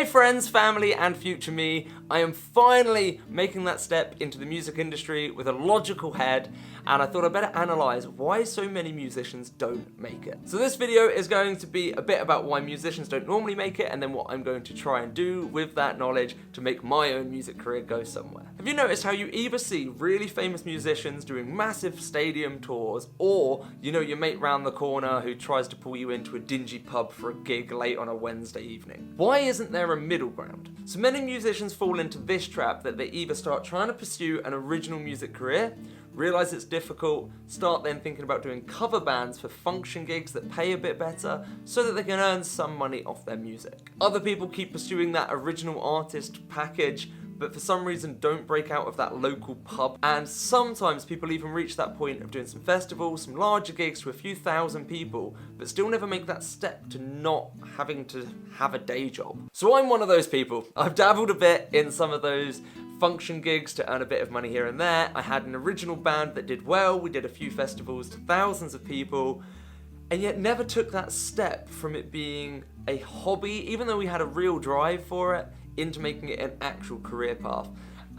Hey friends, family, and future me. I am finally making that step into the music industry with a logical head, and I thought I'd better analyse why so many musicians don't make it. So this video is going to be a bit about why musicians don't normally make it, and then what I'm going to try and do with that knowledge to make my own music career go somewhere. Have you noticed how you either see really famous musicians doing massive stadium tours, or your mate round the corner who tries to pull you into a dingy pub for a gig late on a Wednesday evening? Why isn't there a middle ground? So many musicians fall into this trap that they either start trying to pursue an original music career, realise it's difficult, start then thinking about doing cover bands for function gigs that pay a bit better so that they can earn some money off their music. Other people keep pursuing that original artist package, but for some reason don't break out of that local pub. And sometimes people even reach that point of doing some festivals, some larger gigs to a few thousand people, but still never make that step to not having to have a day job. So I'm one of those people. I've dabbled a bit in some of those function gigs to earn a bit of money here and there. I had an original band that did well. We did a few festivals to thousands of people, and yet never took that step from it being a hobby, even though we had a real drive for it, into making it an actual career path.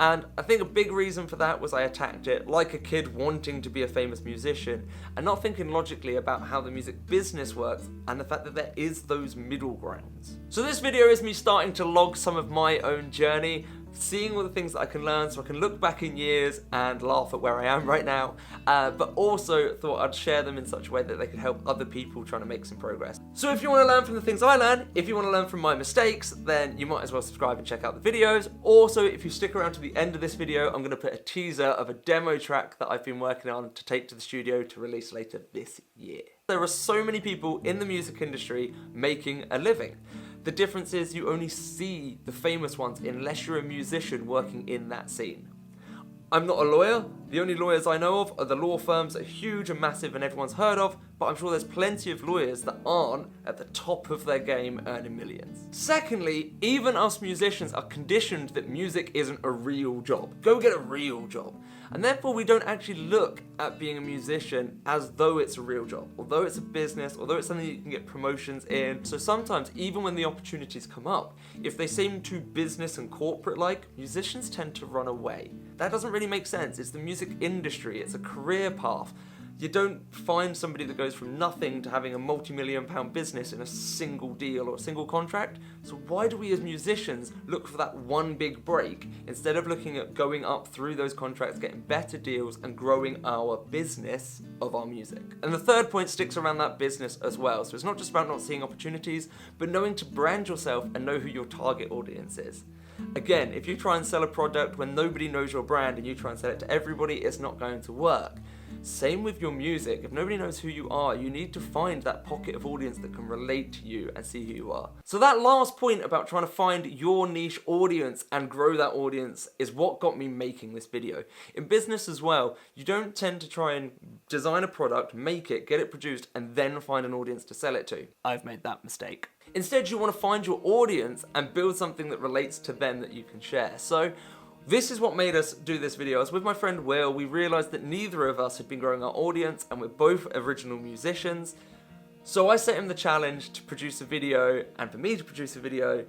And I think a big reason for that was I attacked it like a kid wanting to be a famous musician and not thinking logically about how the music business works and the fact that there is those middle grounds. So this video is me starting to log some of my own journey, seeing all the things that I can learn so I can look back in years and laugh at where I am right now, but also thought I'd share them in such a way that they could help other people trying to make some progress. So if you want to learn from the things I learned, if you want to learn from my mistakes, then you might as well subscribe and check out the videos. Also, if you stick around to the end of this video, I'm going to put a teaser of a demo track that I've been working on to take to the studio to release later this year. There are so many people in the music industry making a living. The difference is you only see the famous ones unless you're a musician working in that scene. I'm not a lawyer. The only lawyers I know of are the law firms that are huge and massive and everyone's heard of, but I'm sure there's plenty of lawyers that aren't at the top of their game earning millions. Secondly, even us musicians are conditioned that music isn't a real job. Go get a real job. And therefore we don't actually look at being a musician as though it's a real job, although it's a business, although it's something you can get promotions in. So sometimes, even when the opportunities come up, if they seem too business and corporate-like, musicians tend to run away. That doesn't really make sense. It's the music industry, it's a career path. You don't find somebody that goes from nothing to having a multi-million-pound business in a single deal or a single contract. So why do we as musicians look for that one big break instead of looking at going up through those contracts, getting better deals and growing our business of our music? And the third point sticks around that business as well. So it's not just about not seeing opportunities, but knowing to brand yourself and know who your target audience is. Again, if you try and sell a product when nobody knows your brand and you try and sell it to everybody, it's not going to work. Same with your music. If nobody knows who you are, you need to find that pocket of audience that can relate to you and see who you are. So that last point about trying to find your niche audience and grow that audience is what got me making this video. In business as well, you don't tend to try and design a product, make it, get it produced, and then find an audience to sell it to. I've made that mistake. Instead, you want to find your audience and build something that relates to them that you can share. So this is what made us do this video. I was with my friend Will. We realized that neither of us had been growing our audience and we're both original musicians. So I set him the challenge to produce a video and for me to produce a video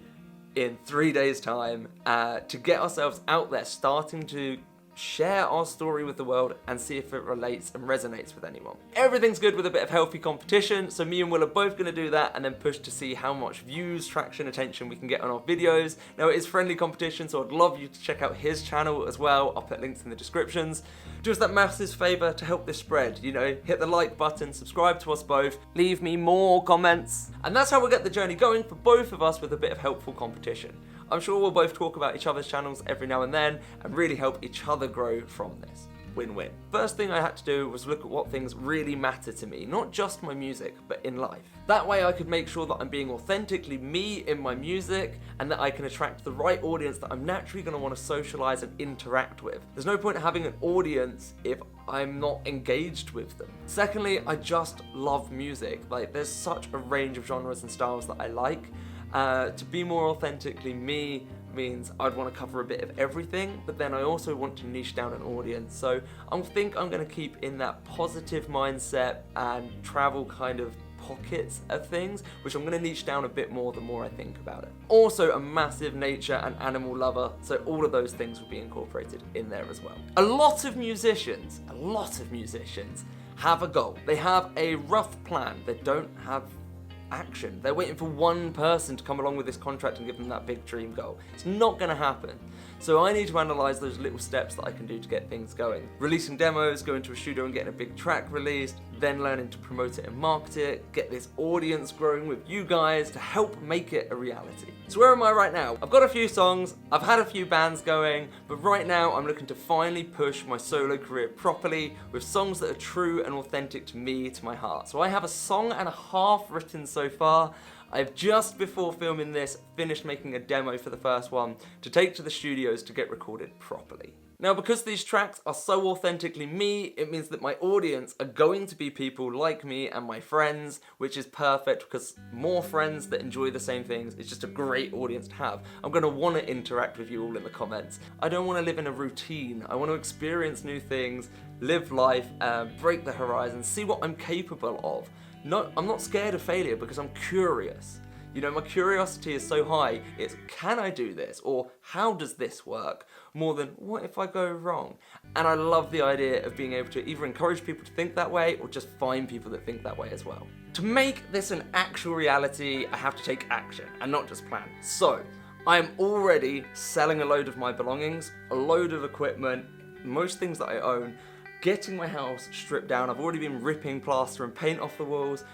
in 3 days' time to get ourselves out there, starting to share our story with the world and see if it relates and resonates with anyone. Everything's good with a bit of healthy competition, so me and Will are both going to do that and then push to see how much views, traction, attention we can get on our videos. Now it is friendly competition, so I'd love you to check out his channel as well. I'll put links in the descriptions. Do us that massive favour to help this spread, hit the like button, subscribe to us both, leave me more comments, and that's how we'll get the journey going for both of us with a bit of helpful competition. I'm sure we'll both talk about each other's channels every now and then and really help each other grow from this. Win-win. First thing I had to do was look at what things really matter to me, not just my music, but in life. That way I could make sure that I'm being authentically me in my music and that I can attract the right audience that I'm naturally going to want to socialize and interact with. There's no point having an audience if I'm not engaged with them. Secondly, I just love music. There's such a range of genres and styles that I like. To be more authentically me means I'd want to cover a bit of everything, but then I also want to niche down an audience. So I think I'm going to keep in that positive mindset and travel kind of pockets of things, which I'm going to niche down a bit more the more I think about it. Also a massive nature and animal lover, so all of those things will be incorporated in there as well. A lot of musicians have a goal. They have a rough plan. They don't have action. They're waiting for one person to come along with this contract and give them that big dream goal. It's not going to happen. So I need to analyze those little steps that I can do to get things going. Releasing demos, going to a studio and getting a big track released, then learning to promote it and market it, get this audience growing with you guys to help make it a reality. So where am I right now? I've got a few songs, I've had a few bands going, but right now I'm looking to finally push my solo career properly with songs that are true and authentic to me, to my heart. So I have a song and a half written so far. I've just before filming this finished making a demo for the first one to take to the studios to get recorded properly. Now, because these tracks are so authentically me, it means that my audience are going to be people like me and my friends, which is perfect because more friends that enjoy the same things is just a great audience to have. I'm going to want to interact with you all in the comments. I don't want to live in a routine. I want to experience new things, live life, break the horizon, see what I'm capable of. No, I'm not scared of failure because I'm curious. You know, my curiosity is so high, it's can I do this? Or how does this work? More than what if I go wrong? And I love the idea of being able to either encourage people to think that way or just find people that think that way as well. To make this an actual reality, I have to take action and not just plan. So, I am already selling a load of my belongings, a load of equipment, most things that I own, getting my house stripped down. I've already been ripping plaster and paint off the walls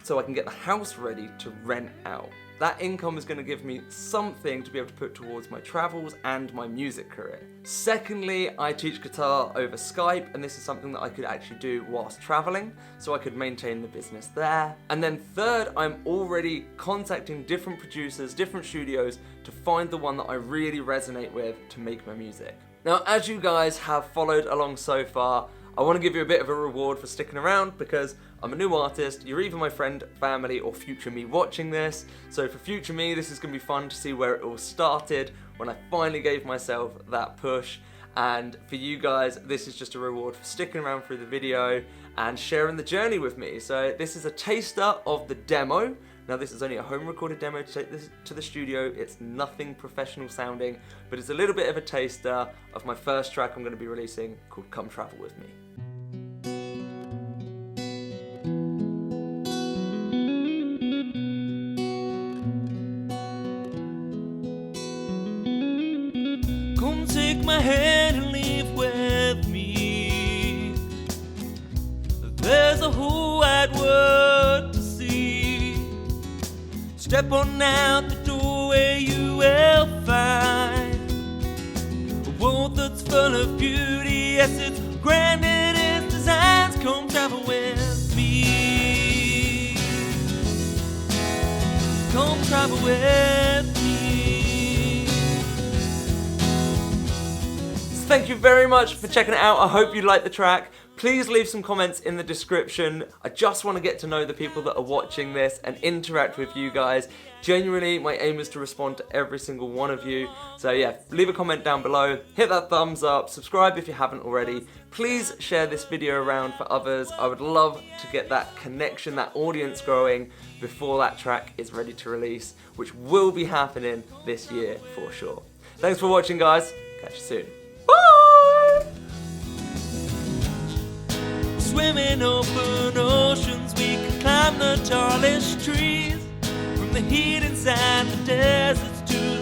so I can get the house ready to rent out. That income is going to give me something to be able to put towards my travels and my music career. Secondly, I teach guitar over Skype, and this is something that I could actually do whilst traveling, so I could maintain the business there. And then third, I'm already contacting different producers, different studios to find the one that I really resonate with to make my music. Now, as you guys have followed along so far, I want to give you a bit of a reward for sticking around because I'm a new artist, you're either my friend, family, or future me watching this. So for future me, this is going to be fun to see where it all started, when I finally gave myself that push. And for you guys, this is just a reward for sticking around through the video and sharing the journey with me. So this is a taster of the demo. Now this is only a home recorded demo to take this to the studio. It's nothing professional sounding, but it's a little bit of a taster of my first track I'm going to be releasing called Come Travel With Me. Come take my hand and leave with me. There's a whole wide world to see. Step on out the doorway, you will find a world that's full of beauty. Yes, it's grand in its designs. Come travel with me. Come travel with me. Thank you very much for checking it out. I hope you liked the track. Please leave some comments in the description. I just want to get to know the people that are watching this and interact with you guys. Genuinely, my aim is to respond to every single one of you. So yeah, leave a comment down below, hit that thumbs up, subscribe if you haven't already. Please share this video around for others. I would love to get that connection, that audience growing before that track is ready to release, which will be happening this year for sure. Thanks for watching, guys. Catch you soon. Bye! Swimming open oceans, we can climb the tallest trees. From the heat inside the deserts to